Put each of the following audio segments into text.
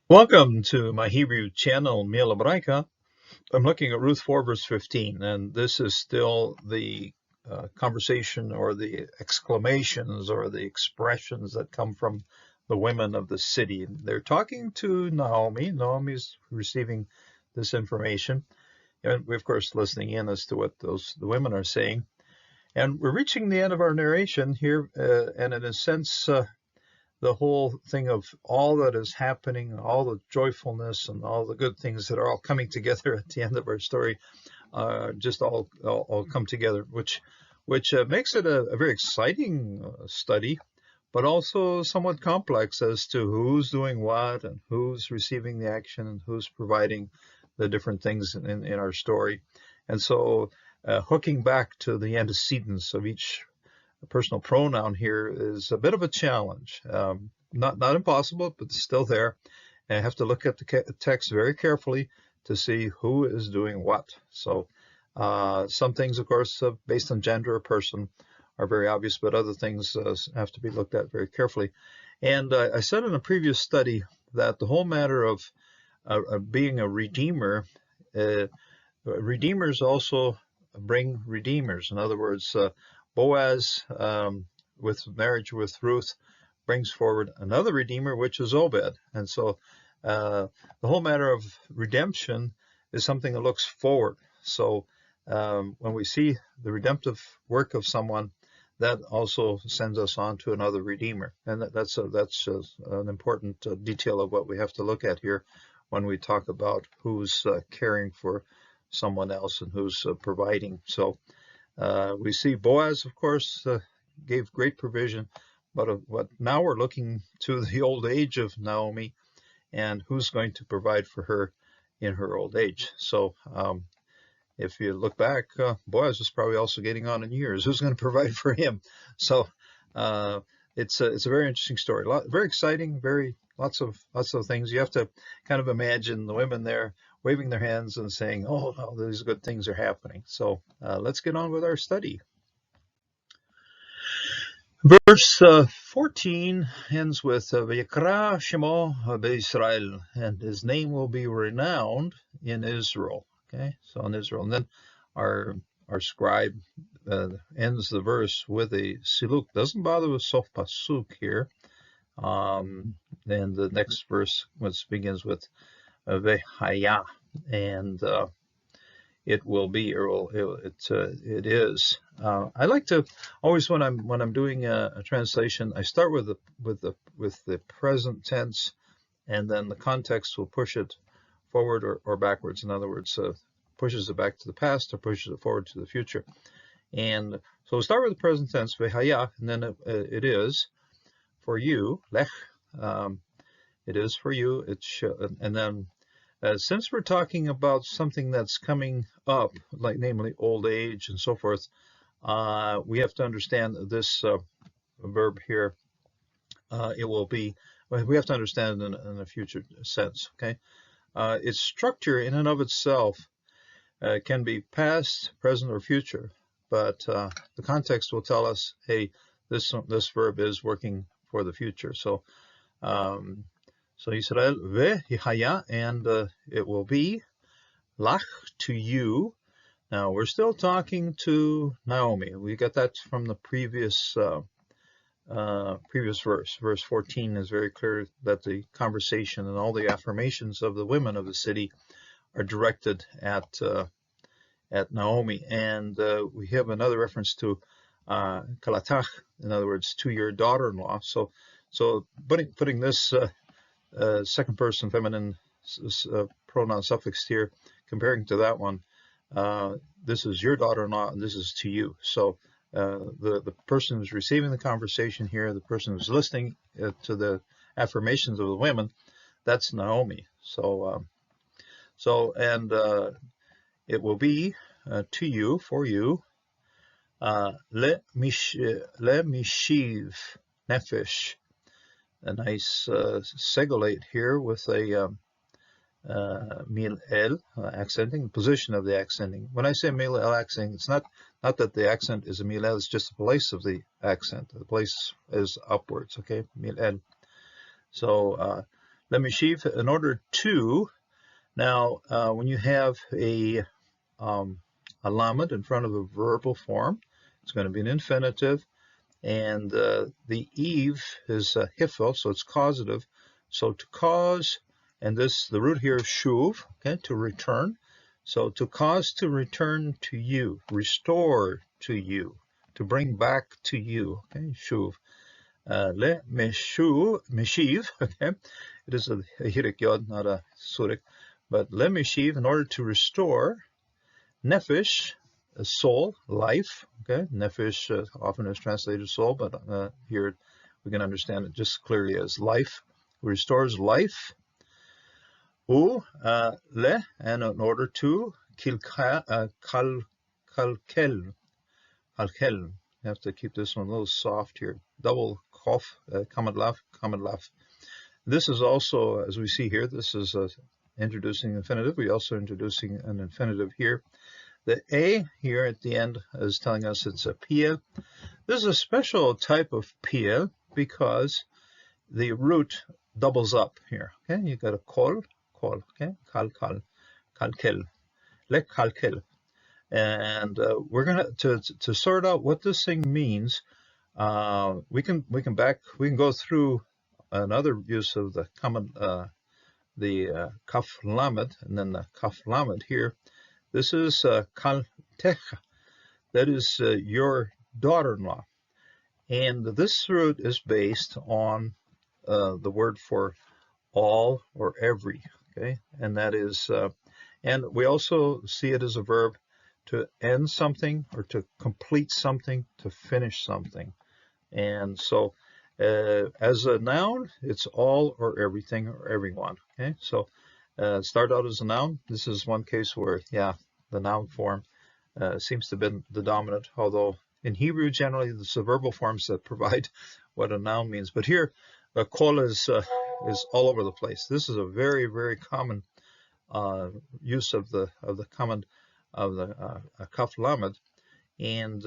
Welcome to my Hebrew channel, Mila Braika. I'm looking at Ruth 4, verse 15, and this is still the conversation or the exclamations or the expressions that come from the women of the city. They're talking to Naomi. Naomi's receiving this information, and we're, of course, listening in as to what the women are saying. And we're reaching the end of our narration here, and in a sense, the whole thing of all that is happening, all the joyfulness and all the good things that are all coming together at the end of our story, just all come together, which makes it a very exciting study, but also somewhat complex as to who's doing what and who's receiving the action and who's providing the different things in our story. And so hooking back to the antecedents of each personal pronoun here is a bit of a challenge. Not impossible, but still there. And I have to look at the text very carefully to see who is doing what. So some things, of course, based on gender or person, are very obvious, but other things have to be looked at very carefully. And I said in a previous study that the whole matter of being a redeemer, redeemers also bring redeemers. In other words, Boaz, with marriage with Ruth, brings forward another redeemer, which is Obed. And so the whole matter of redemption is something that looks forward. So when we see the redemptive work of someone, that also sends us on to another redeemer. And that's an important detail of what we have to look at here when we talk about who's caring for someone else and who's providing. So we see Boaz, of course, gave great provision, but now we're looking to the old age of Naomi and who's going to provide for her in her old age. So if you look back, Boaz was probably also getting on in years. Who's going to provide for him? So it's a very interesting story. Very exciting. Lots of things. You have to kind of imagine the women there waving their hands and saying, "Oh, no, these good things are happening." So let's get on with our study. Verse 14 ends with Vayikra Shemo B'Israel, and his name will be renowned in Israel. Okay, so in Israel, and then our scribe ends the verse with a siluk. Doesn't bother with sof pasuk here. Then the next verse begins with Vehaya, and it will be, or it is. I like to always, when I'm doing a translation, I start with the present tense, and then the context will push it forward or backwards. In other words, pushes it back to the past or pushes it forward to the future. And so we'll start with the present tense, vehaya, and then it is for you, lech. It is for you. And then since we're talking about something that's coming up, like namely old age and so forth, we have to understand this verb here. It will be. We have to understand in a future sense. Okay, its structure in and of itself can be past, present, or future, but the context will tell us, hey, this verb is working for the future. So Yisrael vehaya, and it will be lach, to you. Now we're still talking to Naomi. We got that from the previous verse. Verse 14 is very clear that the conversation and all the affirmations of the women of the city are directed at Naomi, and we have another reference to kalatach, in other words, to your daughter-in-law. So putting this second person feminine pronoun suffix here, comparing to that one, this is your daughter-in-law and this is to you. So the person who's receiving the conversation here, the person who's listening to the affirmations of the women, that's Naomi. So it will be to you, for you, le mishiv nefesh. A nice segolate here with a mil el accenting, the position of the accenting. When I say mil el accenting, it's not that the accent is a mil el, it's just the place of the accent. The place is upwards, okay, mil el. So Lemishiv, in order to. Now, when you have a lamed in front of a verbal form, it's going to be an infinitive, and the eve is hifel, so it's causative. So to cause, and the root here is shuv, okay, to return. So to cause to return to you, restore to you, to bring back to you, okay, shuv. Le meshiv, okay, it is a hirik yod, not a surik, but le meshiv, in order to restore. Nefesh, a soul, life, okay, nefesh often is translated soul, but here we can understand it just clearly as life. Restores life. U, le, and in order to, kalkel. You have to keep this one a little soft here. Double kof, kamadlaf. This is also, as we see here, this is introducing infinitive. We're also introducing an infinitive here. The A here at the end is telling us it's a piel. This is a special type of piel because the root doubles up here. Okay, you got a kol, okay, kalkel, le kalkel. And we're gonna to sort out what this thing means. We can go through another use of the common kaf lamed and then the kaf lamed here. This is kaltecha, that is your daughter-in-law, and this root is based on the word for all or every. Okay, and that is, and we also see it as a verb to end something or to complete something, to finish something. And so as a noun, it's all or everything or everyone. Okay, so start out as a noun. This is one case where, yeah, the noun form seems to have been the dominant, although in Hebrew, generally, it's the verbal forms that provide what a noun means. But here, kol is all over the place. This is a very, very common use of the common of the kaf lamed, and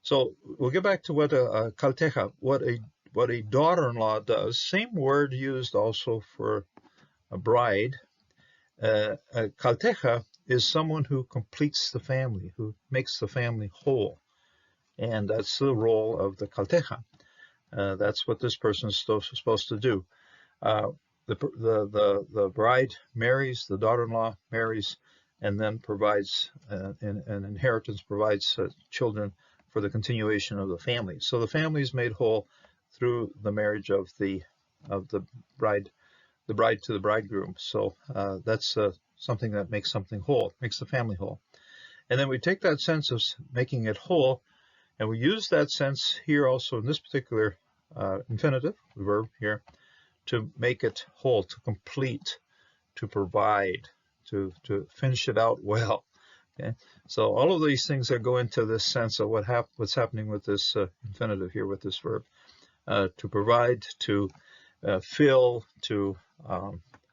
so we'll get back to what a kaltecha, what a daughter-in-law does. Same word used also for a bride. A kaltecha is someone who completes the family, who makes the family whole, and that's the role of the kaltecha. That's what this person is supposed to do. The bride marries, the daughter-in-law marries, and then provides an inheritance, provides children for the continuation of the family. So the family is made whole through the marriage of the bride to the bridegroom. So that's something that makes something whole, makes the family whole. And then we take that sense of making it whole, and we use that sense here also in this particular infinitive verb here to make it whole, to complete, to provide, to finish it out well. Okay, so all of these things that go into this sense of what's happening with this infinitive here, with this verb, to provide, to fill, to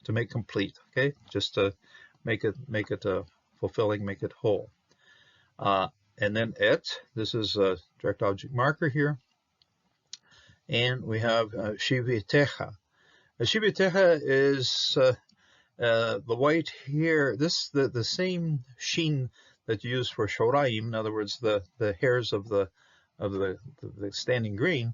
make complete. Okay, just to make it fulfilling, make it whole. And then et, this is a direct object marker here, and we have shivitecha. Shivitecha is the white here. This the same sheen that you use for shoraim. In other words, the hairs of the standing green.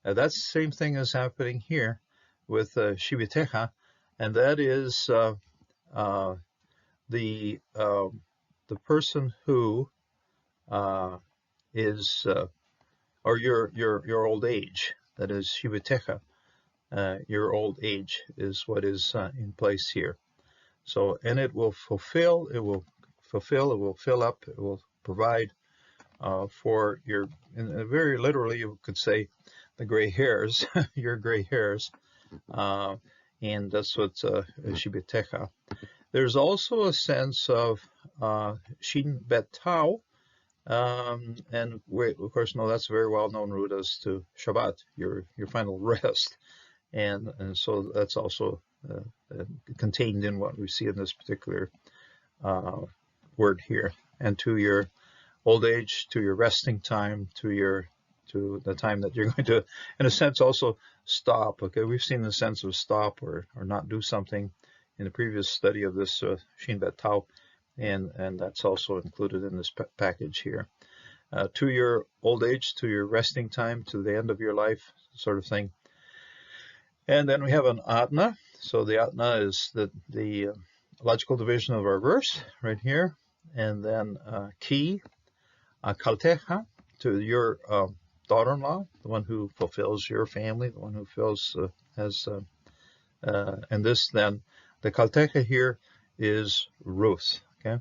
That's the same thing as happening here with shivitecha, and that is the person who is or your old age. That is shivitecha. Your old age is what is in place here. So, and it will fulfill, it will fill up, it will provide for your, and very literally you could say, the gray hairs, your gray hairs, and that's what shibitecha. There's also a sense of shin betau, and we of course know that's a very well-known root as to Shabbat, your final rest. And so that's also contained in what we see in this particular word here. And to your old age, to your resting time, to the time that you're going to, in a sense, also stop. Okay, we've seen the sense of stop or not do something in the previous study of this Shin Bet Tao, and that's also included in this package here. To your old age, to your resting time, to the end of your life, sort of thing. And then we have an Atna. So the Atna is the logical division of our verse right here. And then Ki, Kaltecha, to your daughter-in-law, the one who fulfills your family, the one who fills and this then, the Kaltecha here is Ruth. Okay,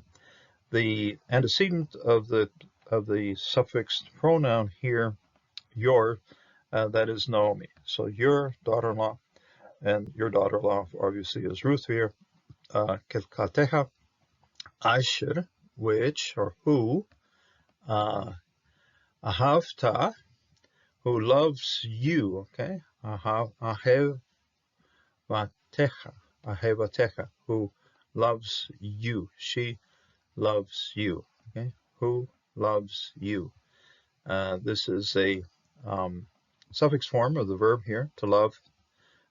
the antecedent of the suffix pronoun here, your, that is Naomi. So your daughter-in-law, and your daughter-in-law obviously is Ruth here. Kaltecha, Asher, which or who, Ahavta, who loves you. Okay, Ahevatecha, who loves you. She loves you. Okay, who loves you. This is a suffix form of the verb here, to love,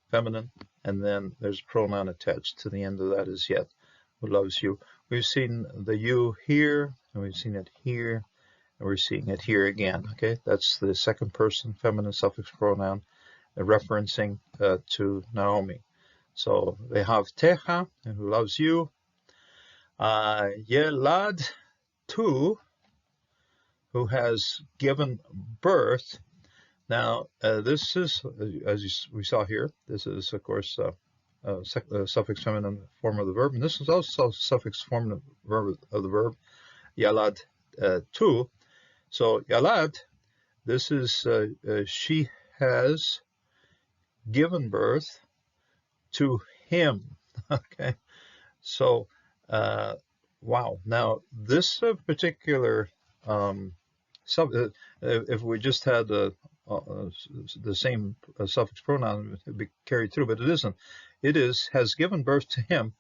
feminine, and then there's a pronoun attached to the end of that is yet, who loves you. We've seen the you here, and we've seen it here, and we're seeing it here again. Okay, that's the second person feminine suffix pronoun referencing to Naomi. So they have Techa, and who loves you. Yelad, tu, who has given birth. Now, this is, as we saw here, this is, of course, a suffix feminine form of the verb, and this is also a suffix form of the verb, Yalad, tu. So, Yalad, this is, she has given birth to him. Okay, so, wow. Now, this particular if we just had the same suffix pronoun, it would be carried through, but it isn't. It is, has given birth to him.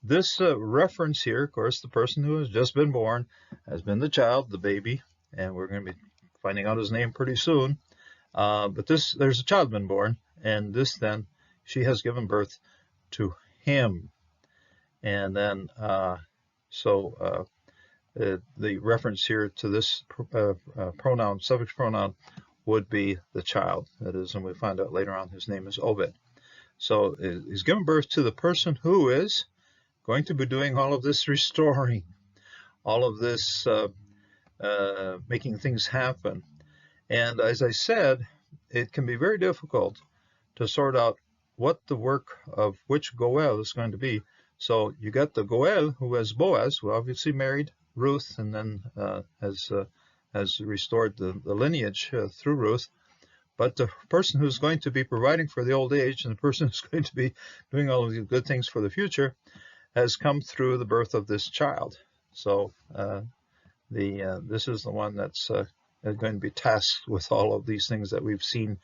This reference here, of course, the person who has just been born has been the child, the baby, and we're going to be finding out his name pretty soon. But there's a child been born, and this then, she has given birth to him. And then, the reference here to this pronoun, suffix pronoun, would be the child. That is, and we find out later on his name is Obed. So he's given birth to the person who is going to be doing all of this restoring, all of this making things happen. And as I said, it can be very difficult to sort out what the work of which Goel is going to be. So you got the Goel, who has Boaz, who obviously married Ruth, and then has restored the lineage through Ruth. But the person who's going to be providing for the old age, and the person who's going to be doing all of the good things for the future, has come through the birth of this child. So this is the one that's going to be tasked with all of these things that we've seen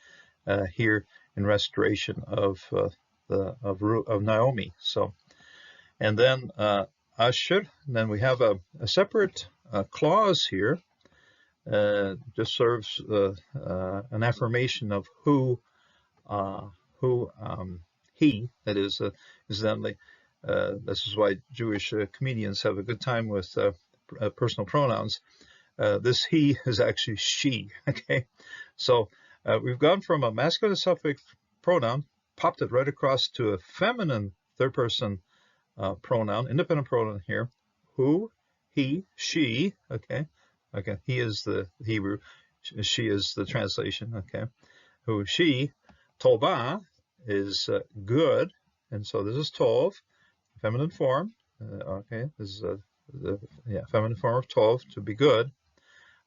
here in restoration of Naomi. So, and then Asher. And then we have a separate clause here. Just serves an affirmation of who he, that is then this is why Jewish comedians have a good time with personal pronouns. This he is actually she. Okay, so we've gone from a masculine suffix pronoun, popped it right across to a feminine third person pronoun, independent pronoun here. Who, he, she. Okay, he is the Hebrew, she is the translation. Okay, who, she. Tova is good, and so this is tov, feminine form. Okay, this is the feminine form of tov, to be good.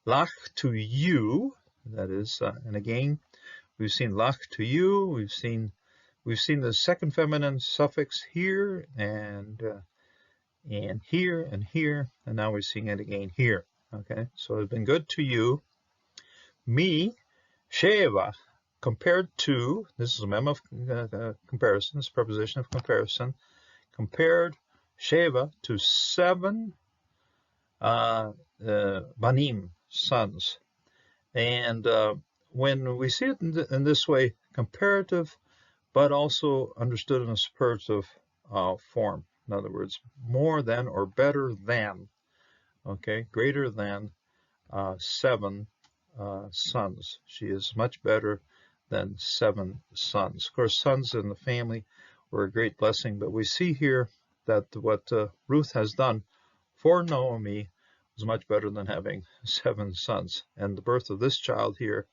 Lach, to you, that is, and again, we've seen lach, to you. We've seen the second feminine suffix here and here and here, and now we're seeing it again here. Okay, so it's been good to you. Me, sheva, compared to, this is a mem of comparison, this preposition of comparison, compared sheva to 7 banim, sons. And when we see it in this way, comparative, but also understood in a superlative form. In other words, more than or better than, okay, greater than 7 sons. She is much better than 7 sons. Of course, sons in the family were a great blessing, but we see here that what Ruth has done for Naomi was much better than having 7 sons. And the birth of this child here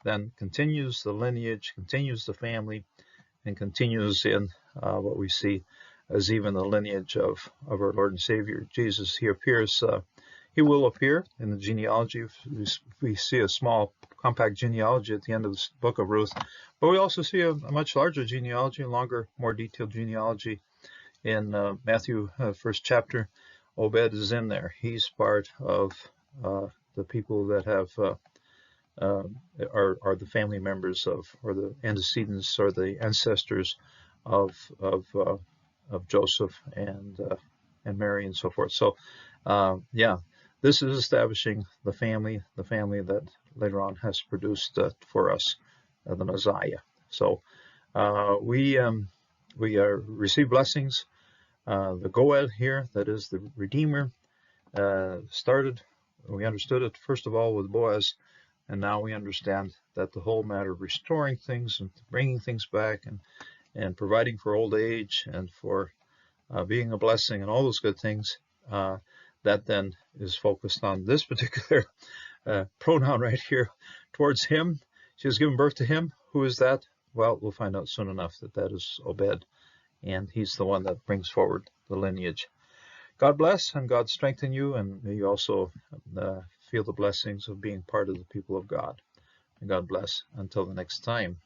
then continues the lineage, continues the family, and continues in what we see as even the lineage of our Lord and Savior Jesus. He appears, he will appear in the genealogy. We see a small, compact genealogy at the end of the book of Ruth, but we also see a much larger genealogy, a longer, more detailed genealogy in Matthew, first chapter. Obed is in there. He's part of the people that have are the family members of, or the antecedents, or the ancestors of Joseph and Mary and so forth. So, yeah, this is establishing the family that later on has produced for us the Messiah. So we receive blessings. The Goel here, that is the Redeemer, started. We understood it first of all with Boaz. And now we understand that the whole matter of restoring things and bringing things back and providing for old age and for being a blessing and all those good things, that then is focused on this particular pronoun right here towards him. She has given birth to him. Who is that? Well, we'll find out soon enough that is Obed, and he's the one that brings forward the lineage. God bless and God strengthen you, and may you also feel the blessings of being part of the people of God. And God bless until the next time.